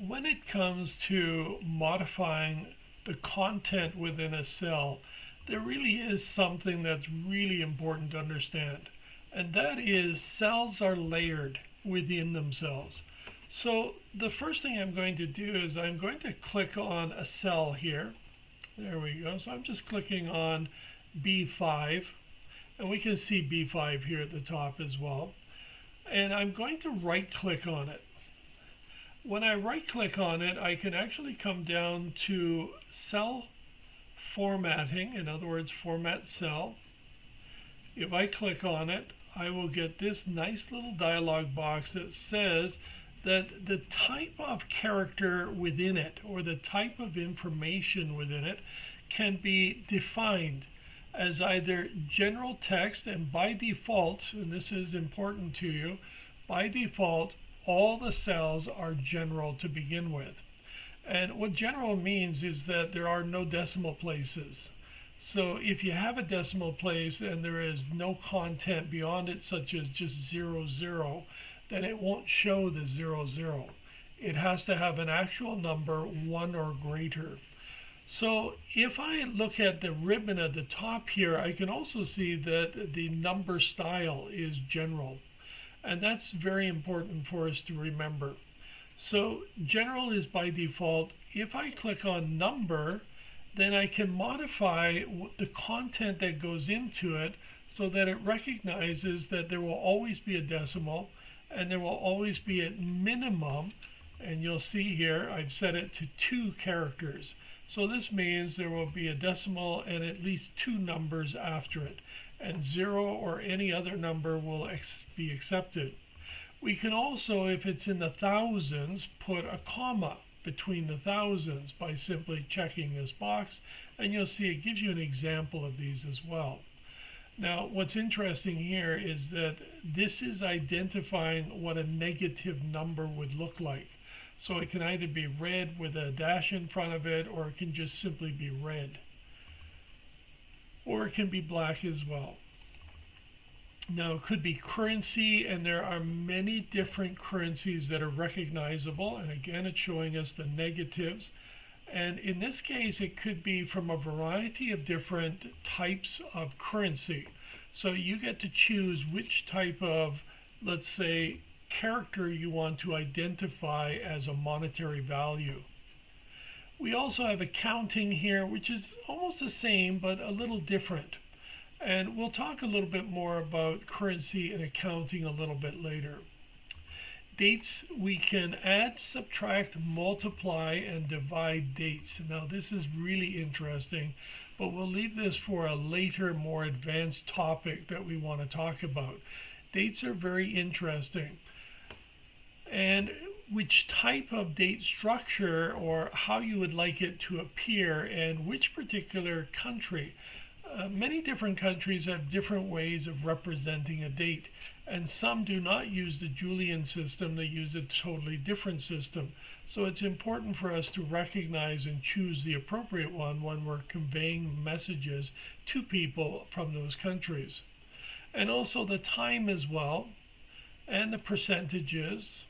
When it comes to modifying the content within a cell, there really is something that's really important to understand, and that is cells are layered within themselves. So the first thing I'm going to do is I'm going to click on a cell here. There we go. So I'm just clicking on B5, and we can see B5 here at the top as well. And I'm going to right click on it. When I right click on it, I can actually come down to cell formatting, in other words, format cell. If I click on it, I will get this nice little dialog box that says that the type of character within it, or the type of information within it, can be defined as either general text, and by default, and this is important to you, by default all the cells are general to begin with. And what general means is that there are no decimal places. So if you have a decimal place and there is no content beyond it, such as just 00, then it won't show the 00. It has to have an actual number 1 or greater. So if I look at the ribbon at the top here, I can also see that the number style is general. And that's very important for us to remember. So general is by default. If I click on number, then I can modify the content that goes into it so that it recognizes that there will always be a decimal and there will always be a minimum, and you'll see here I've set it to 2 characters. So this means there will be a decimal and at least 2 numbers after it, and 0 or any other number will be accepted. We can also, if it's in the thousands, put a comma between the thousands by simply checking this box, and you'll see it gives you an example of these as well. Now, what's interesting here is that this is identifying what a negative number would look like. So it can either be red with a dash in front of it, or it can just simply be red. Or it can be black as well. Now, it could be currency, and there are many different currencies that are recognizable. And again, it's showing us the negatives. And in this case, it could be from a variety of different types of currency. So you get to choose which type of, let's say, character you want to identify as a monetary value. We also have accounting here, which is almost the same, but a little different. And we'll talk a little bit more about currency and accounting a little bit later. Dates, we can add, subtract, multiply, and divide dates. Now this is really interesting, but we'll leave this for a later, more advanced topic that we want to talk about. Dates are very interesting. And which type of date structure, or how you would like it to appear, and which particular country. Many different countries have different ways of representing a date, and some do not use the Julian system, they use a totally different system. So it's important for us to recognize and choose the appropriate one when we're conveying messages to people from those countries. And also the time as well, and the percentages,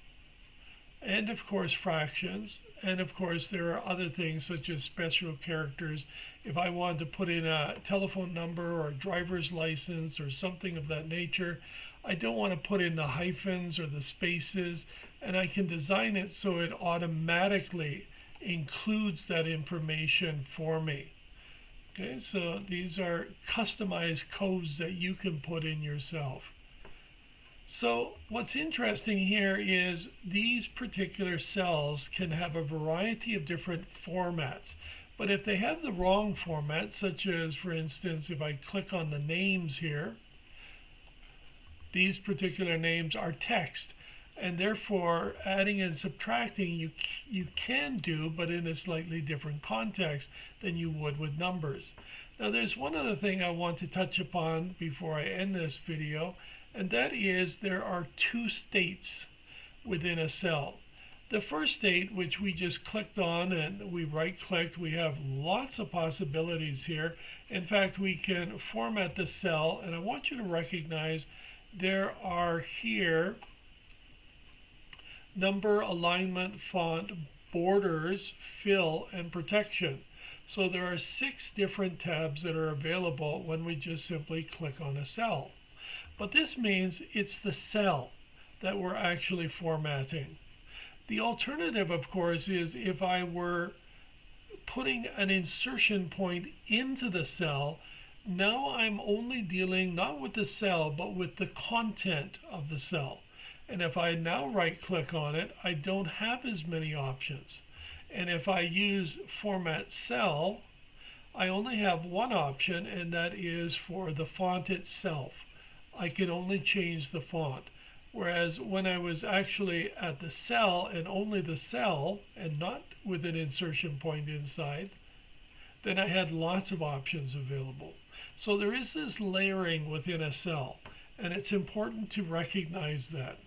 and of course fractions, and of course there are other things such as special characters. If I wanted to put in a telephone number or a driver's license or something of that nature, I don't want to put in the hyphens or the spaces, and I can design it so it automatically includes that information for me. Okay, so these are customized codes that you can put in yourself. So what's interesting here is these particular cells can have a variety of different formats. But if they have the wrong format, such as, for instance, if I click on the names here, these particular names are text. And therefore, adding and subtracting you can do, but in a slightly different context than you would with numbers. Now, there's one other thing I want to touch upon before I end this video, and that is there are 2 states within a cell. The first state, which we just clicked on and we right-clicked, we have lots of possibilities here. In fact, we can format the cell, and I want you to recognize there are here number, alignment, font, borders, fill, and protection. So there are 6 different tabs that are available when we just simply click on a cell. But this means it's the cell that we're actually formatting. The alternative, of course, is if I were putting an insertion point into the cell, now I'm only dealing not with the cell, but with the content of the cell. And if I now right click on it, I don't have as many options. And if I use Format Cell, I only have one option, and that is for the font itself. I can only change the font. Whereas when I was actually at the cell and only the cell and not with an insertion point inside, then I had lots of options available. So there is this layering within a cell, and it's important to recognize that.